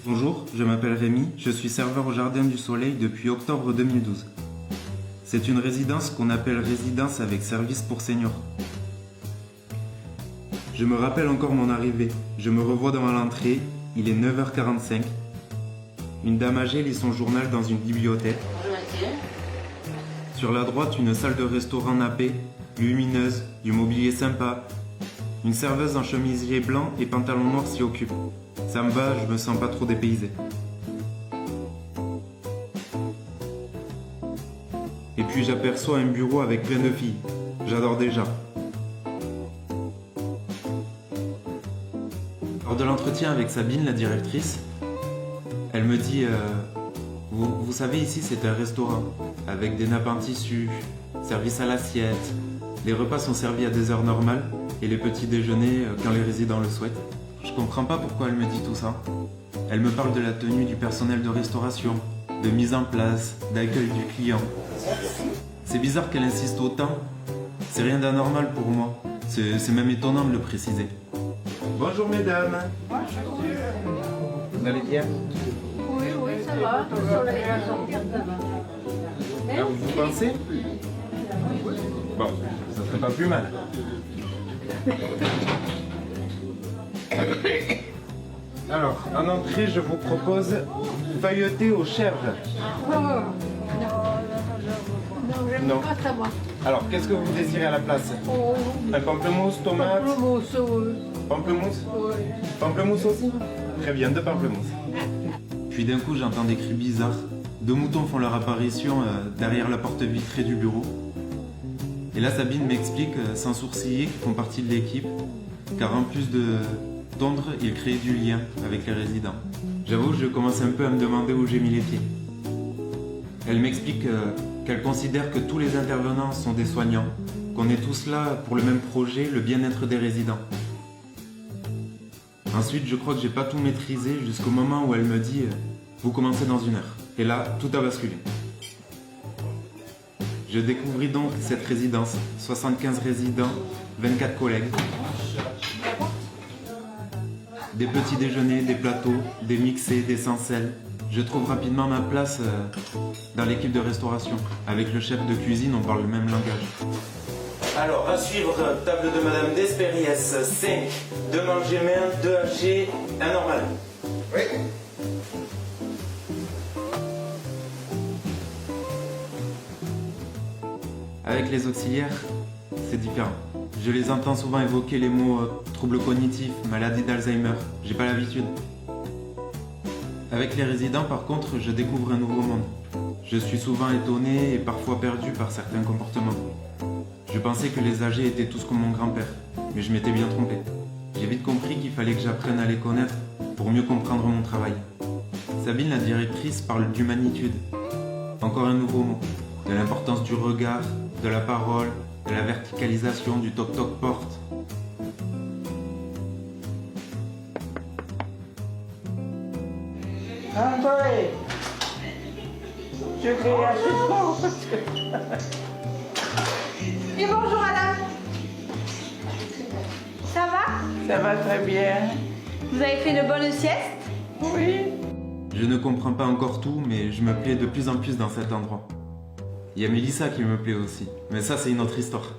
Bonjour, je m'appelle Rémi, je suis serveur au Jardin du Soleil depuis octobre 2012. C'est une résidence qu'on appelle résidence avec service pour seniors. Je me rappelle encore mon arrivée, je me revois devant l'entrée, il est 9h45. Une dame âgée lit son journal dans une bibliothèque. Sur la droite, une salle de restaurant nappée, lumineuse, du mobilier sympa. Une serveuse en chemisier blanc et pantalon noir s'y occupe. Ça me va, je me sens pas trop dépaysé. Et puis j'aperçois un bureau avec plein de filles. J'adore déjà. Lors de l'entretien avec Sabine, la directrice, elle me dit vous savez, ici c'est un restaurant, avec des nappes en tissu, service à l'assiette. Les repas sont servis à des heures normales, et les petits déjeuners quand les résidents le souhaitent. Je comprends pas pourquoi elle me dit tout ça. Elle me parle de la tenue du personnel de restauration, de mise en place, d'accueil du client. C'est bizarre qu'elle insiste autant. C'est rien d'anormal pour moi. C'est même étonnant de le préciser. Bonjour mesdames. Bonjour. Vous allez bien? Oui, ça va. Le soleil va sortir, ça va. Vous pensez? Bon, ça serait pas plus mal. Alors, en entrée, je vous propose feuilleté aux chèvres. Non, j'aime Non. pas ça, moi. Alors, qu'est-ce que vous désirez à la place? Oh, Un pamplemousse, tomate? pamplemousse, oui. Pamplemousse? Oui. Pamplemousse aussi? Très bien, deux pamplemousses. Puis d'un coup, j'entends des cris bizarres. Deux moutons font leur apparition derrière la porte vitrée du bureau. Et là, Sabine m'explique, sans sourciller, qu'ils font partie de l'équipe, car en plus de tondre, ils créent du lien avec les résidents. J'avoue, je commence un peu à me demander où j'ai mis les pieds. Elle m'explique qu'elle considère que tous les intervenants sont des soignants, qu'on est tous là pour le même projet, le bien-être des résidents. Ensuite, je crois que j'ai pas tout maîtrisé jusqu'au moment où elle me dit vous commencez dans 1 heure. Et là, tout a basculé. Je découvris donc cette résidence, 75 résidents, 24 collègues. Des petits déjeuners, des plateaux, des mixés, des sans sel. Je trouve rapidement ma place dans l'équipe de restauration. Avec le chef de cuisine, on parle le même langage. Alors, à suivre, table de Madame Despériès, 5, 2 manger main, 2 hachés, un normal. Oui. Avec les auxiliaires, c'est différent. Je les entends souvent évoquer les mots troubles cognitifs, maladie d'Alzheimer. J'ai pas l'habitude. Avec les résidents, par contre, je découvre un nouveau monde. Je suis souvent étonné et parfois perdu par certains comportements. Je pensais que les âgés étaient tous comme mon grand-père, mais je m'étais bien trompé. J'ai vite compris qu'il fallait que j'apprenne à les connaître pour mieux comprendre mon travail. Sabine, la directrice, parle d'humanitude. Encore un nouveau mot. De l'importance du regard, de la parole, de la verticalisation, du toc-toc porte. André, je vais assistant parce que... Et bonjour, Alain. Ça va? Ça va très bien. Vous avez fait de bonnes siestes? Oui. Je ne comprends pas encore tout, mais je me plais de plus en plus dans cet endroit. Il y a Mélissa qui me plaît aussi, mais ça c'est une autre histoire.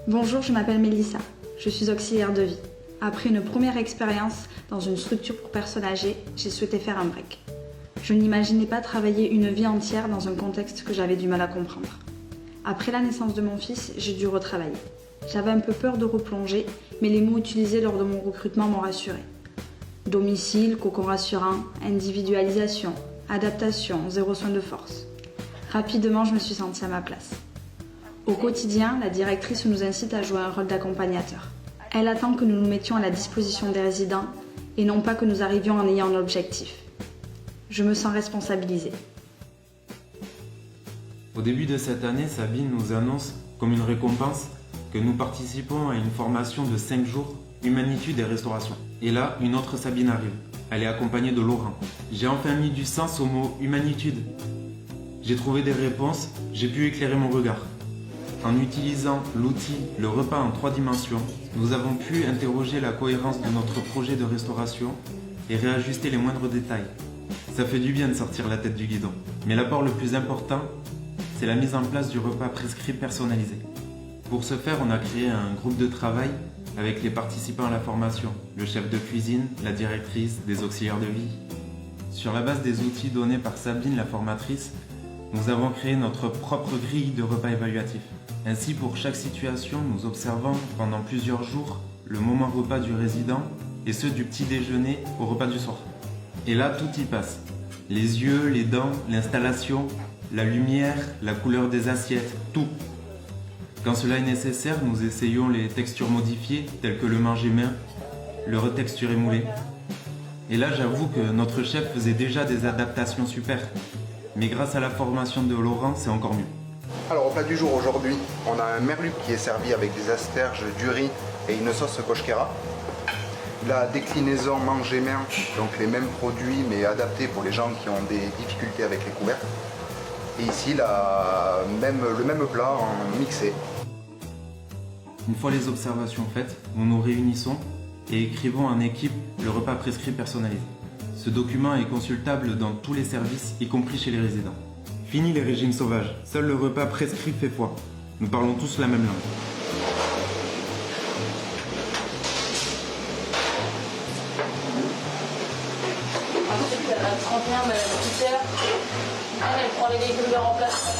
Bonjour, je m'appelle Mélissa. Je suis auxiliaire de vie. Après une première expérience dans une structure pour personnes âgées, j'ai souhaité faire un break. Je n'imaginais pas travailler une vie entière dans un contexte que j'avais du mal à comprendre. Après la naissance de mon fils, j'ai dû retravailler. J'avais un peu peur de replonger, mais les mots utilisés lors de mon recrutement m'ont rassurée. Domicile, cocon rassurant, individualisation, adaptation, zéro soin de force. Rapidement, je me suis sentie à ma place. Au quotidien, la directrice nous incite à jouer un rôle d'accompagnateur. Elle attend que nous nous mettions à la disposition des résidents et non pas que nous arrivions en ayant un objectif. Je me sens responsabilisée. Au début de cette année, Sabine nous annonce, comme une récompense, que nous participons à une formation de 5 jours, Humanitude et Restauration. Et là, une autre Sabine arrive. Elle est accompagnée de Laurent. J'ai enfin mis du sens au mot Humanitude. J'ai trouvé des réponses, j'ai pu éclairer mon regard. En utilisant l'outil Le repas en 3 dimensions, nous avons pu interroger la cohérence de notre projet de restauration et réajuster les moindres détails. Ça fait du bien de sortir la tête du guidon. Mais l'apport le plus important, c'est la mise en place du repas prescrit personnalisé. Pour ce faire, on a créé un groupe de travail avec les participants à la formation, le chef de cuisine, la directrice, des auxiliaires de vie. Sur la base des outils donnés par Sabine, la formatrice, nous avons créé notre propre grille de repas évaluatif. Ainsi, pour chaque situation, nous observons pendant plusieurs jours le moment repas du résident et ceux du petit déjeuner au repas du soir. Et là, tout y passe. Les yeux, les dents, l'installation, la lumière, la couleur des assiettes, tout. Quand cela est nécessaire, nous essayons les textures modifiées, telles que le manger-main, le retexturé moulé. Et là, j'avoue que notre chef faisait déjà des adaptations super. Mais grâce à la formation de Laurent, c'est encore mieux. Alors au plat du jour aujourd'hui, on a un merluc qui est servi avec des asperges, du riz et une sauce koshkera. La déclinaison manger-main, donc les mêmes produits mais adaptés pour les gens qui ont des difficultés avec les couverts. Et ici, le même plat en mixé. Une fois les observations faites, nous nous réunissons et écrivons en équipe le repas prescrit personnalisé. Ce document est consultable dans tous les services, y compris chez les résidents. Fini les régimes sauvages, seul le repas prescrit fait foi. Nous parlons tous la même langue. Ensuite, à 31, Madame Peter, elle prend les légumes de remplacement.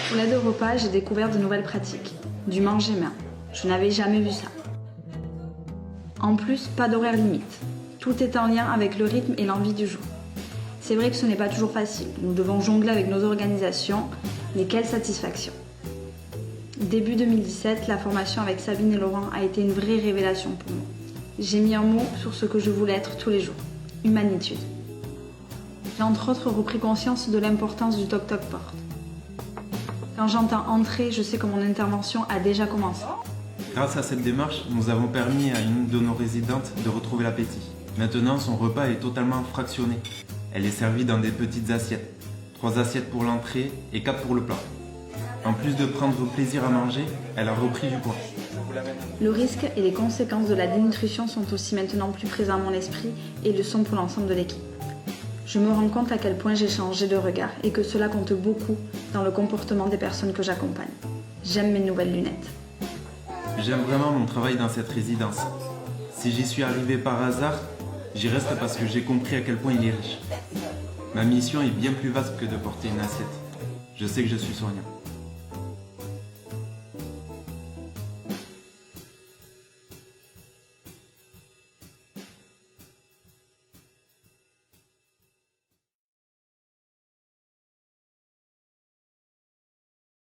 Pour l'aide au repas, j'ai découvert de nouvelles pratiques. Du manger-main. Je n'avais jamais vu ça. En plus, pas d'horaire limite. Tout est en lien avec le rythme et l'envie du jour. C'est vrai que ce n'est pas toujours facile. Nous devons jongler avec nos organisations, mais quelle satisfaction. Début 2017, la formation avec Sabine et Laurent a été une vraie révélation pour moi. J'ai mis un mot sur ce que je voulais être tous les jours. Humanitude. J'ai entre autres repris conscience de l'importance du toc-toc porte. Quand j'entends entrer, je sais que mon intervention a déjà commencé. Grâce à cette démarche, nous avons permis à une de nos résidentes de retrouver l'appétit. Maintenant, son repas est totalement fractionné. Elle est servie dans des petites assiettes. 3 assiettes pour l'entrée et 4 pour le plat. En plus de prendre plaisir à manger, elle a repris du poids. Le risque et les conséquences de la dénutrition sont aussi maintenant plus présents à mon esprit et le sont pour l'ensemble de l'équipe. Je me rends compte à quel point j'ai changé de regard et que cela compte beaucoup dans le comportement des personnes que j'accompagne. J'aime mes nouvelles lunettes. J'aime vraiment mon travail dans cette résidence. Si j'y suis arrivé par hasard, j'y reste parce que j'ai compris à quel point il est riche. Ma mission est bien plus vaste que de porter une assiette. Je sais que je suis soignant.